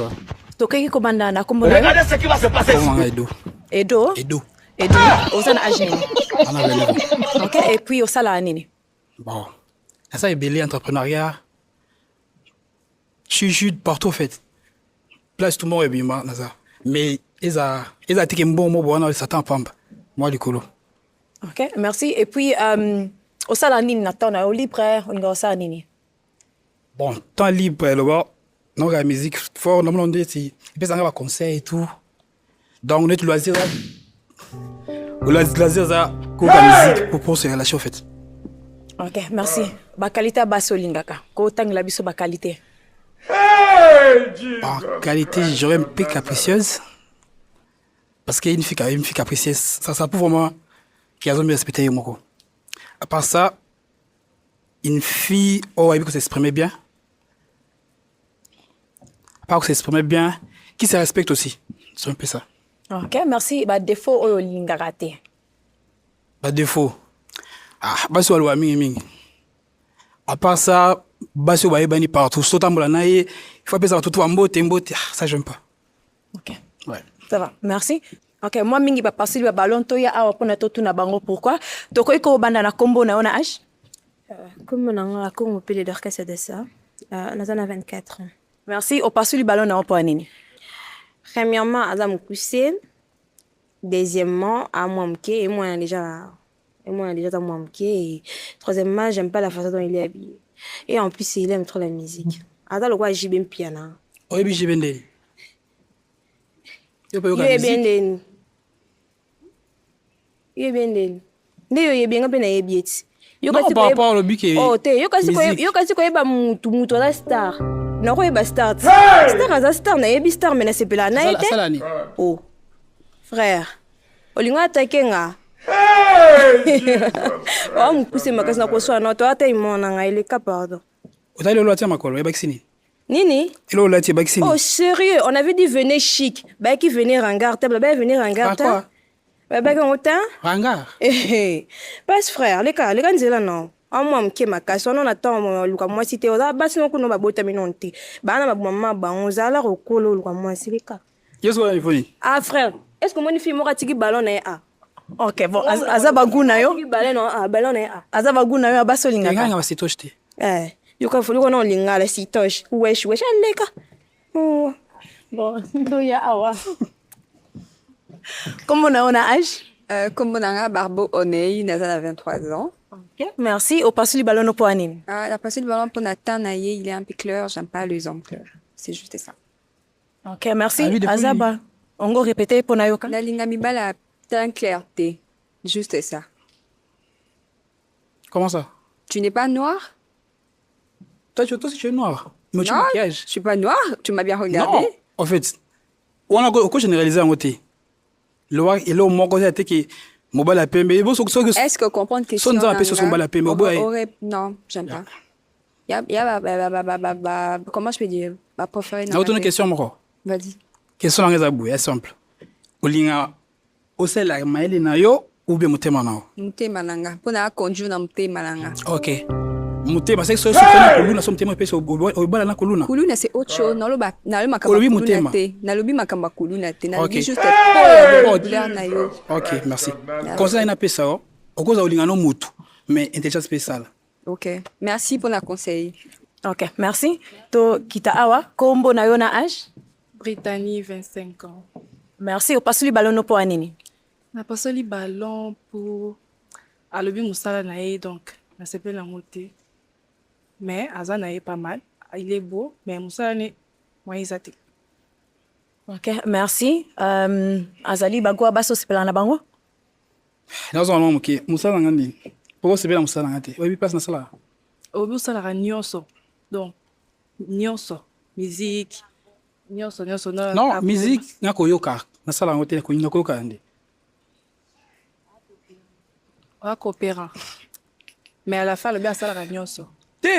choix. Toke ko banda na kombo na. Regardez ce qui va se passer. Edo. Edo. Osana ajneni. On a venu. OK, et puis osala nini? Bon. Ça est belé entrepreneuriat. Je suis partout en fait. Place tout le monde est bien ça. Mais ils a été un bon mot pour Satan pamba. Moi du colo. OK, merci. Et puis osala nini na tona au libre on ga osala nini? Bon, temps libre là-bas. Non, la musique fort, non, on dit si il peut avoir conseil et tout. Donc on est loisir là. Loisir ça pour la musique pour se relâcher en fait. OK, merci. Ba qualité baso lingaka. Ko tang la biso ba qualité. En qualité, j'aurais un peu capricieuse. Parce qu'une fille capricieuse, ça prouve vraiment qu'il y a un respecté moi. À part ça, une fille, elle peut s'exprimer bien. À part que s'exprimer bien, qui se respecte aussi. C'est un peu ça. OK, merci. Ba défaut o lingaka te. Ba défaut. Baso alwa mingi. À part ça, baso ba yebani partout. Sotambola na ye, il faut appeler ça tout en mbote. Ça j'aime pas. OK. Ouais. Ça va. Merci. OK, moi mingi ba passer ba ballon to ya awa pona to tuna bango pourquoi? Toko iko banda na kombo na ona âge? Comme on a comme appelé d'orchestre de ça. Nous avons 24 ans. Merci. Au passer le ballon na on nini? Premièrement, Adam Koussé. Deuxièmement, à Mouamke. Et moi, déjà à Mouamke. Et troisièmement, j'aime pas la façon dont il est habillé. Et en plus, il aime trop la musique. Adam, le roi, j'ai bien piano. Oui, j'ai bien dit. Il est bien dit. Il est bien dit. Il est bien dit. Non, par rapport au but qui est... Oh, yo kasi ko yeba mutu la star. Na ko yeba star. Star as star na yebi star mena sepela na ete. Oh. Frère. Olingo atake nga. Oh, mukuse makasi na ko so na to ata imona nga ile ka pardon. Otali lo atia makolo ya vaccine. Nini? Ilo lo atia vaccine. Oh, sérieux, on avait dit venez chic. Ba qui venez ringard, table ba venez ringard. Quoi? Ba ko autant? Ringard. Passe frère, les gars nzela non. Moi mke makasi on attend luka moi cité oza basi no kuno ba bota minonte. Bana ba maman ba on zala rokolo luka moi silika. Yeso ya ifoni. Ah frère, est-ce que mon fille mora tiki ballon na a? OK, bon, azaba guna yo. Ballon na ballon na a. Azaba guna yo baso lingaka. Nga basitoshte. Yo ka fulu ko no lingala sitosh. Wesh aleka. Oh. Bon, do ya awa. Comment on a âge? Comme on a Barbo Onei, Nathan a 23 ans. OK, merci. Au passé le ballon pour Anine. La passé le ballon pour Nathan Naye, il est un peu clair, j'aime pas les hommes clairs. C'est juste ça. OK, merci. Azaba. On va répéter pour Nayoka. La ligne amibale a tant clarté. Juste ça. Comment ça? Tu n'es pas noir? Toi, tu es noir. Mais tu maquillage. Je suis pas noir, tu m'as bien regardé. Non, en fait, on a généralisé en côté. Le roi est là au moins côté que mobile à peine. Est-ce que comprendre que son un peu sur son bal à peine. Non, j'aime pas. Comment je peux dire? Ma préférée. J'ai une question encore. Vas-y. Question en réseau, est simple. Olinga, ose la maïli na yo ou bien mutema na yo? Mutema nanga. Pona konju na mutema nanga. OK. Mutema, c'est que ce que kuluna so mutema pesa obala na kuluna. Kuluna c'est autre chose. Naloba makamba kuluna te. Nalobi makamba kuluna te. Nalobi juste pour na yo. OK, merci. Conseil na pesa o. Okoza olinga no mutu, mais intelligence spéciale. OK. Merci pour la conseil. OK, merci. To kita awa kombo na yo na âge? Brittany, 25 ans. Merci. Au passé le ballon pour Anini. Na passé le ballon pour alobi musala na ye donc na sepe la montée. Mais Azana est pas mal. Il est beau, mais musala ne moi izate. OK, merci. Azali bagwa baso sepela na bango? Nazo no muke musala ngandi. Poko sepela musala ngati. Obi passe na sala. Obi musala nyonso. Donc nyonso, musique, nyonso na. Non, musique ngako yoka. Na sala ngote ko nyoko yoka ndi. On coopéra. Mais à la fin le bien ça la nyonso.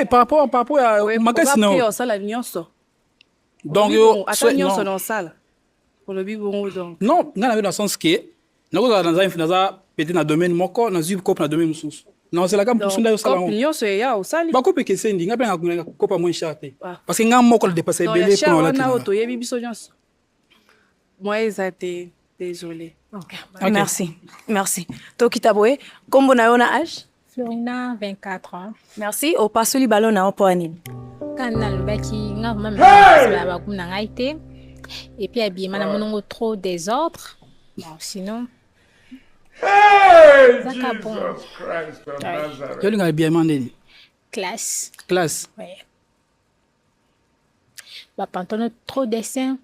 Par rapport à magasin non. Ça la nyonso. Donc yo attends nyonso dans salle. Pour le bibon donc. Non, dans le sens que nous dans un peut-être dans domaine moko, dans une coupe dans domaine mususu. Non, c'est la gamme pour Donc, son salon. opinion, c'est ya au sali. Ba coupe que c'est ndi ngapela ngakuna kopa moins cher te. Parce que ngam moko le dépasser Non, belé ya pour cher, la on a télé. auto, yebi biso nyonso. Moi, ils étaient désolés. Okay. Merci. Merci. Tokita Boye, kombo na yo na âge? Florina, 24 ans. Merci. Opasuli balo na yo po anini? Quand nalobaki nga vraiment merci bakum na ngai te. Et puis habillement na monongo trop désordre. Bon, sinon Zaka bon. Yo linga bien mandeni. Classe. Classe. Ouais. Bah pantalon trop dessin.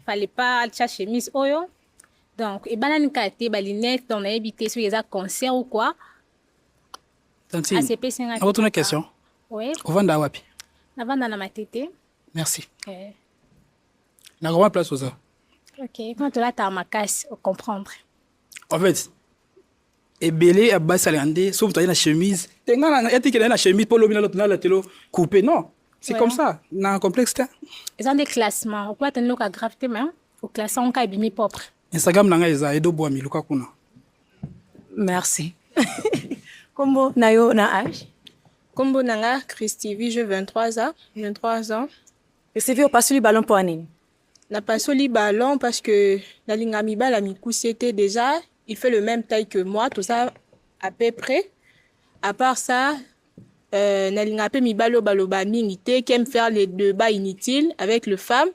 Fallait pas acheter chemise oyo. Donc et banane kate ba lunettes dans la habité sur les concert ou quoi. Tanti. ACP 50. À votre question. Oui. Ovanda wapi? Navanda na matete. Merci. Okay. Na grande place aux ça. OK. Quand là t'as ma casse, au comprendre. En fait, et belé à bas salandé, sauf toi la chemise. T'es ngana yati que la chemise pour l'obina l'autre la telo coupé non. C'est comme ça. Na complexe ta. Ils ont des classements. Au quoi t'as une gravité mais au classement on kabimi propre. Instagram nanga eza edo boami luka kuna. Merci. Kombo na yo na âge? Kombo nanga Christy Vi, j'ai 23 ans. 23 ans. Recevi opasuli ballon po anini? N'a pas soli ballon parce que la ligne la c'était déjà, il fait le même taille que moi, tout ça à peu près. À part ça, na ligne mi balo minité qui aime faire les débats inutiles avec le femme.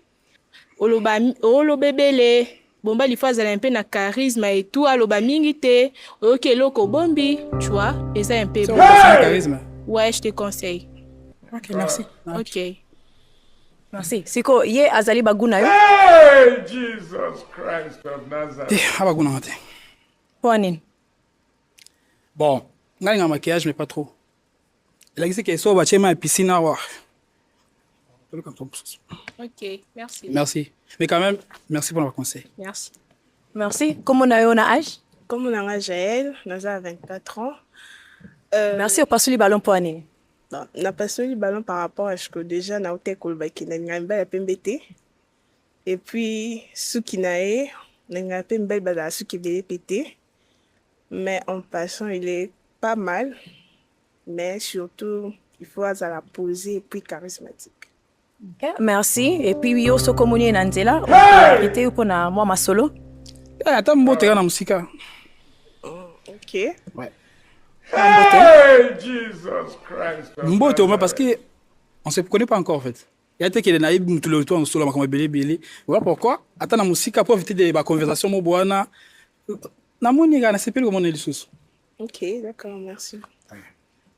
Olo bébélé. Bon bah il faut un peu na charisme et tout aloba minité. OK loko bombi, tu vois, et ça un peu. C'est un charisme. Ouais, je te conseille. OK, merci. OK. Merci. Siko ye azali baguna yo? Hey, Jesus Christ of Nazareth. Abaguna mate. Po anini? Bon, ngai nga maquillage mais pas trop. Il a dit que so ba chema piscine wa. OK, merci. Merci. Mais quand même, merci pour le conseil. Merci. Merci. Kombo na yo na âge? Comme on a Jaël, Naza a 24 ans. Merci opasuli ballon po anini? Na passé le ballon par rapport à ce que déjà na ote kolbaki na ngamba ya pembete. Et puis suki nae na ngapa mbel bada suki bele pété. Mais en passant, il est pas mal. Mais surtout, il faut à la poser et puis charismatique. Okay. Merci. Et puis yo so komoni na nzela. Était yo pona moi masolo. Ata mbote na musika. OK. Ouais. Hey, Jesus Christ. Mbote au moins parce que on se connaît pas encore en fait. Il y a des qui naïb tout le temps sur la comme belé. Voilà pourquoi attends la musique pour éviter des conversations mo boana. Na moni ga na sepel comme on est sous. OK, d'accord, merci.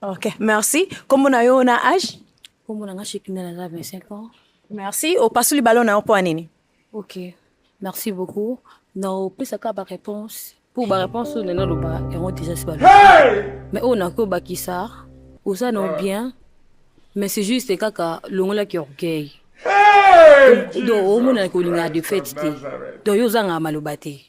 OK. Merci. Kombo na yo na âge? Kombo nanga Shekina na 25 ans. Merci. Opasuli ballon na yo po anini? OK. Merci beaucoup. Non, plus ça ba réponse. Pour ma réponse, on a déjà ce ballon. Mais on a quoi qui ça? Ou ça non bien. Mais c'est juste que l'on a qui orgueil. Donc au moins on a de fête. Donc yo zanga malobate.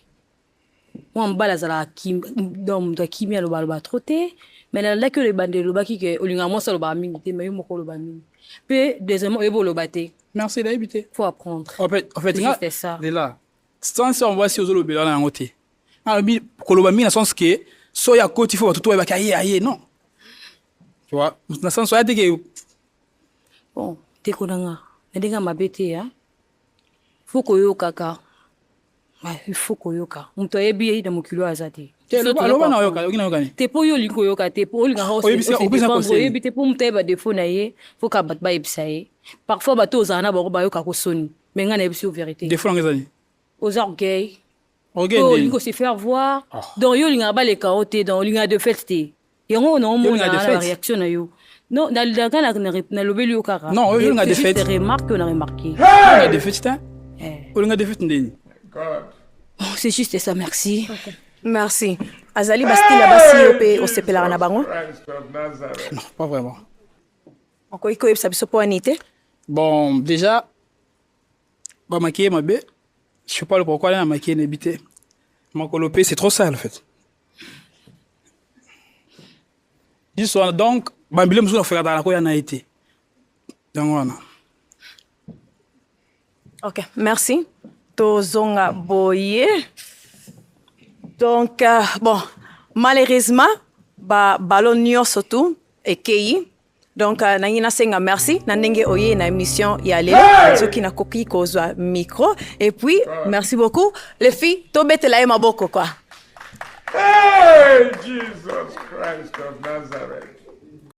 Moi on bala zala kim dom de kimia lo balo troté. Mais là que les bandes lo baki que on a moi ça lo ba minité mais yo moko lo ba minité. Puis deuxièmement ebo lo baté. Merci d'habiter. Faut apprendre. En fait c'est ça. C'est là. Sans on voit si aux lo bela na ngoté. Ah bi koloba mi na sens que so ya koti faut tout ba aye non. Tu vois, na sens so ya que bon, te konanga. Ndinga mabete ya. Faut koyo kaka. Ouais, il faut koyoka. Mto ebi na mokilo azati. Aloba na yoka, okina yoka ni. Te po yo linko yoka te po linga house. Oyebi te po mto ba defo na ye, faut ka bat ba ebisa ye. Parfois bato ozana ba ba yoka ko soni. Mais nga na ebisi o vérité. Defo ngezani. Aux orgueils. Orgueil. Oh, lingo se faire voir. Donc yo linga ba le kaote dans linga de fête te. Yango on mo na la réaction na yo. Non, dans na lobeli yo kara. Non, yo linga de fête. C'est remarque on a remarqué. Linga de fête ta? Linga de fête ndeni. Oh, c'est juste ça, merci. Okay. Merci. Azali bastila basi ope osepela na bango? Non, pas vraiment. Encore iko yebisa biso po anité? Bon, déjà ba maquiller ma bé. Je sais pas le pourquoi la maquiller n'habité. Ma colopé c'est trop sale en fait. Donc bambile muso na faire dans la ko ya na été. Donc voilà. OK, merci. Tozonga boye. Donc bon, malheureusement ballon nyonso tu ekei. Donc nangi nasenga merci na ndenge oye na émission ya lelo soki nakoki kozwa micro et puis merci beaucoup les filles tobetela ye maboko quoi. Hey, Jesus Christ of Nazareth.